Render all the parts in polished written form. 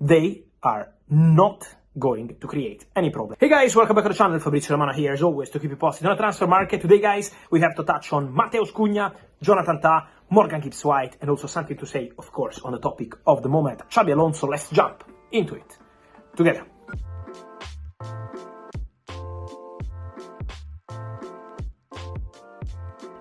they are not going to create any problem. Hey guys, welcome back to the channel. Fabrizio Romano here as always to keep you posted on the transfer market. Today guys, we have to touch on Matheus Cunha, Jonathan Tah, Morgan Gibbs-White, and also something to say, of course, on the topic of the moment, Xabi Alonso. Let's jump into it together.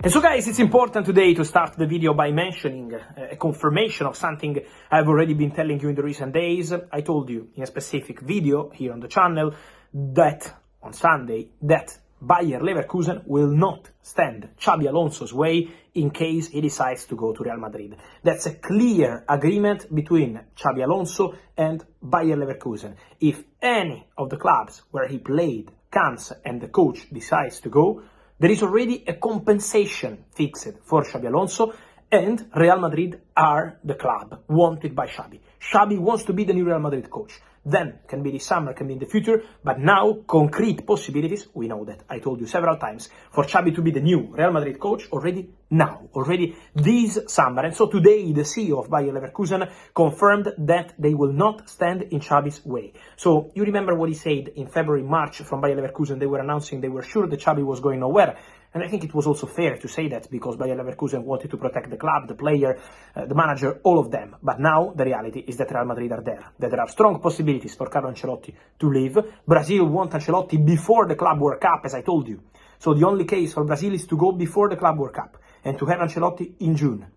And so guys, it's important today to start the video by mentioning a confirmation of something I've already been telling you in the recent days. I told you in a specific video here on the channel that on Sunday that Bayer Leverkusen will not stand Xabi Alonso's way in case he decides to go to Real Madrid. That's a clear agreement between Xabi Alonso and Bayer Leverkusen. If any of the clubs where he played comes and the coach decides to go, there is already a compensation fixed for Xabi Alonso, and Real Madrid are the club wanted by Xabi. Xabi wants to be the new Real Madrid coach. Then, can be this summer, can be in the future, but now, concrete possibilities, we know that, I told you several times, for Xabi to be the new Real Madrid coach already now, already this summer. And so today, the CEO of Bayer Leverkusen confirmed that they will not stand in Xabi's way. So, you remember what he said in February, March from Bayer Leverkusen, they were announcing they were sure that Xabi was going nowhere. And I think it was also fair to say that because Bayer Leverkusen wanted to protect the club, the player, the manager, all of them. But now the reality is that Real Madrid are there, that there are strong possibilities for Carlo Ancelotti to leave. Brazil want Ancelotti before the Club World Cup, as I told you. So the only case for Brazil is to go before the Club World Cup and to have Ancelotti in June.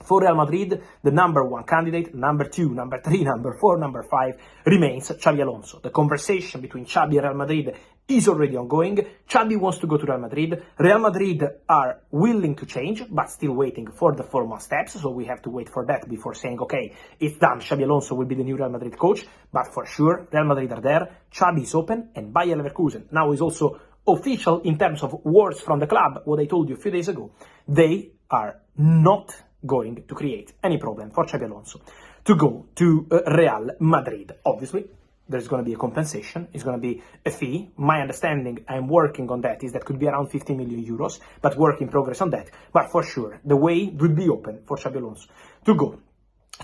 For Real Madrid, the number one candidate, number two, number three, number four, number five remains Xabi Alonso. The conversation between Xabi and Real Madrid is already ongoing. Xabi wants to go to Real Madrid. Real Madrid are willing to change, but still waiting for the formal steps. So we have to wait for that before saying, okay, it's done. Xabi Alonso will be the new Real Madrid coach. But for sure, Real Madrid are there. Xabi is open, and Bayer Leverkusen now is also official in terms of words from the club. What I told you a few days ago, they are not going to create any problem for Xabi Alonso to go to Real Madrid. Obviously, there's going to be a compensation. It's going to be a fee. My understanding, I'm working on that, is that could be around 50 million euros, but work in progress on that. But for sure, the way would be open for Xabi Alonso to go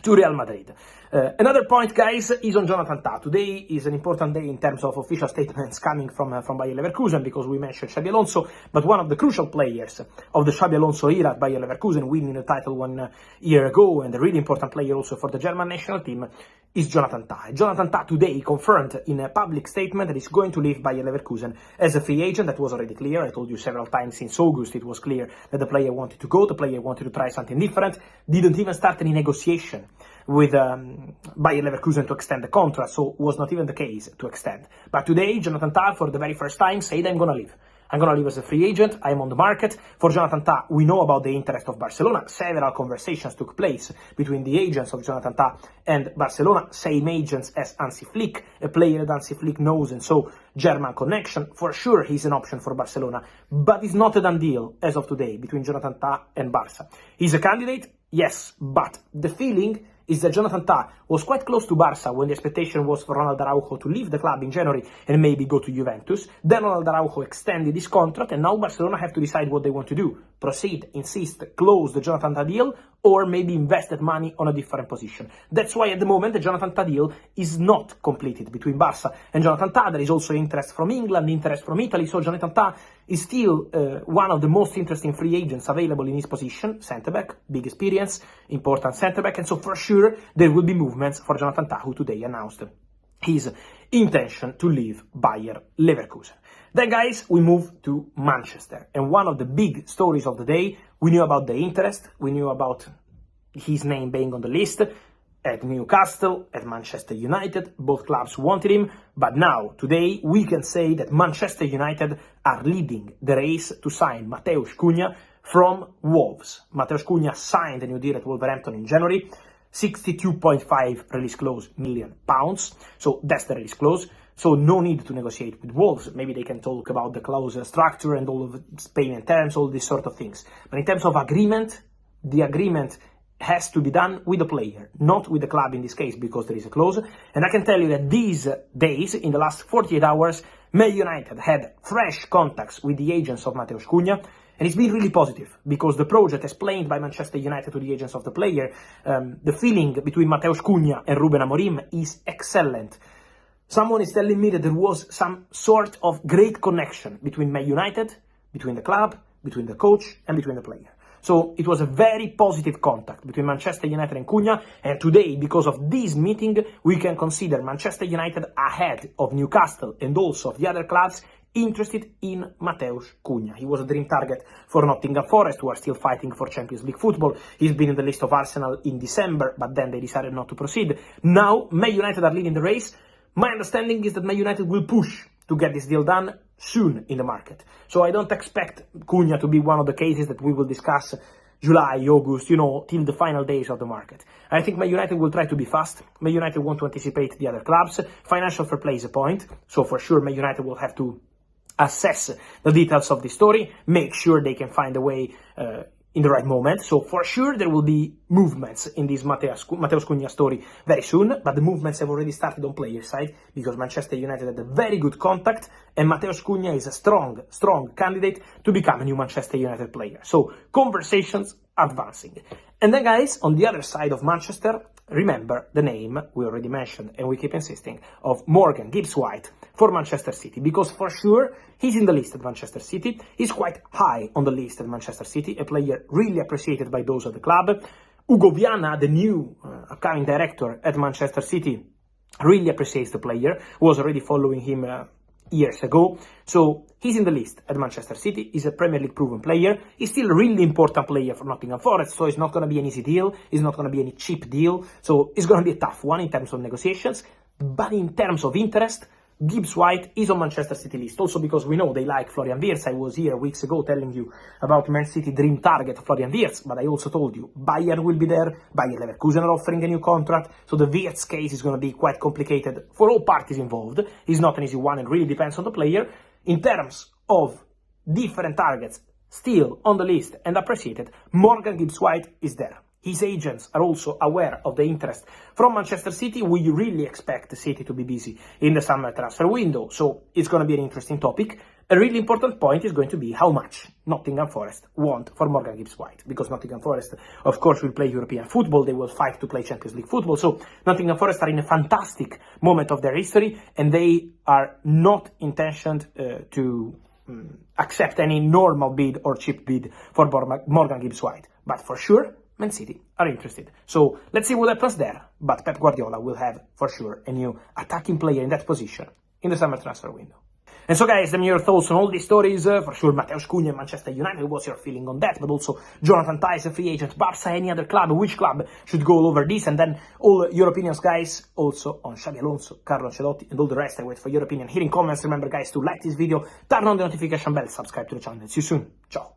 to Real Madrid. Another point, guys, is on Jonathan Tah. Today is an important day in terms of official statements coming from Bayer Leverkusen, because we mentioned Xabi Alonso, but one of the crucial players of the Xabi Alonso era at Bayer Leverkusen, winning the title 1 year ago, and a really important player also for the German national team, is Jonathan Tah. Jonathan Tah today confirmed in a public statement that he's going to leave Bayer Leverkusen as a free agent. That was already clear. I told you several times since August it was clear that the player wanted to go, the player wanted to try something different, didn't even start any negotiation with Bayer Leverkusen to extend the contract, so it was not even the case to extend. But today, Jonathan Tah, for the very first time, said, I'm going to leave. I'm going to leave as a free agent. I'm on the market. For Jonathan Tah, we know about the interest of Barcelona. Several conversations took place between the agents of Jonathan Tah and Barcelona. Same agents as Hansi Flick, a player that Hansi Flick knows, and so German connection. For sure, he's an option for Barcelona. But it's not a done deal as of today between Jonathan Tah and Barca. He's a candidate, yes, but the feeling is that Jonathan Tah was quite close to Barca when the expectation was for Ronald Araujo to leave the club in January and maybe go to Juventus. Then Ronald Araujo extended his contract, and now Barcelona have to decide what they want to do. Proceed, insist, close the Jonathan Tah deal, or maybe invest that money on a different position. That's why at the moment the Jonathan Tah deal is not completed between Barca and Jonathan Tah. There is also interest from England, interest from Italy, so Jonathan Tah is still one of the most interesting free agents available in his position, centre-back, big experience, important centre-back, and so for sure there will be movements for Jonathan Tah, who today announced his intention to leave Bayer Leverkusen. Then, guys, we move to Manchester, and one of the big stories of the day, we knew about the interest, we knew about his name being on the list at Newcastle, at Manchester United. Both clubs wanted him, but now, today, we can say that Manchester United are leading the race to sign Matheus Cunha from Wolves. Matheus Cunha signed a new deal at Wolverhampton in January, 62.5 release clause million pounds, so that's the release clause. So no need to negotiate with Wolves. Maybe they can talk about the clause structure and all of the payment terms, all these sort of things. But in terms of agreement, the agreement has to be done with the player, not with the club in this case, because there is a clause. And I can tell you that these days, in the last 48 hours, Man United had fresh contacts with the agents of Matheus Cunha. And it's been really positive, because the project explained by Manchester United to the agents of the player, the feeling between Matheus Cunha and Ruben Amorim is excellent. Someone is telling me that there was some sort of great connection between Man United, between the club, between the coach, and between the player. So it was a very positive contact between Manchester United and Cunha, and today, because of this meeting, we can consider Manchester United ahead of Newcastle and also of the other clubs interested in Matheus Cunha. He was a dream target for Nottingham Forest, who are still fighting for Champions League football. He's been in the list of Arsenal in December, but then they decided not to proceed. Now, Man United are leading the race. My understanding is that Man United will push to get this deal done soon in the market. So I don't expect Cunha to be one of the cases that we will discuss July, August, till the final days of the market. I think Man United will try to be fast. Man United want to anticipate the other clubs. Financial fair play is a point. So for sure, Man United will have to assess the details of the story, make sure they can find a way in the right moment. So for sure there will be movements in this Matheus Cunha story very soon, but the movements have already started on player side, because Manchester United had a very good contact, and Matheus Cunha is a strong candidate to become a new Manchester United player. So conversations advancing. And then guys, on the other side of Manchester, remember the name we already mentioned, and we keep insisting, of Morgan Gibbs-White for Manchester City, because for sure he's in the list at Manchester City. He's quite high on the list at Manchester City, a player really appreciated by those at the club. Ugo Viana, the new upcoming director at Manchester City, really appreciates the player, was already following him years ago. So he's in the list at Manchester City. He's a Premier League proven player. He's still a really important player for Nottingham Forest, so it's not going to be an easy deal. It's not going to be any cheap deal. So it's going to be a tough one in terms of negotiations. But in terms of interest, Gibbs-White is on Manchester City list, also because we know they like Florian Wirtz. I was here weeks ago telling you about Man City dream target Florian Wirtz, but I also told you Bayern will be there, Bayern Leverkusen are offering a new contract, so the Wirtz case is going to be quite complicated for all parties involved. It's not an easy one, and really depends on the player. In terms of different targets still on the list and appreciated, Morgan Gibbs-White is there. His agents are also aware of the interest from Manchester City. We really expect the City to be busy in the summer transfer window, so it's going to be an interesting topic. A really important point is going to be how much Nottingham Forest want for Morgan Gibbs-White, because Nottingham Forest, of course, will play European football. They will fight to play Champions League football. So Nottingham Forest are in a fantastic moment of their history, and they are not intentioned to accept any normal bid or cheap bid for Morgan Gibbs-White. But for sure, Man City are interested. So let's see what happens there. But Pep Guardiola will have, for sure, a new attacking player in that position in the summer transfer window. And so guys, let me your thoughts on all these stories. For sure, Matheus Cunha, Manchester United, what's your feeling on that? But also, Jonathan Tye, a free agent, Barca, any other club, which club should go all over this? And then all your opinions, guys, also on Xabi Alonso, Carlo Ancelotti, and all the rest. I wait for your opinion here in comments. Remember, guys, to like this video, turn on the notification bell, subscribe to the channel. See you soon. Ciao.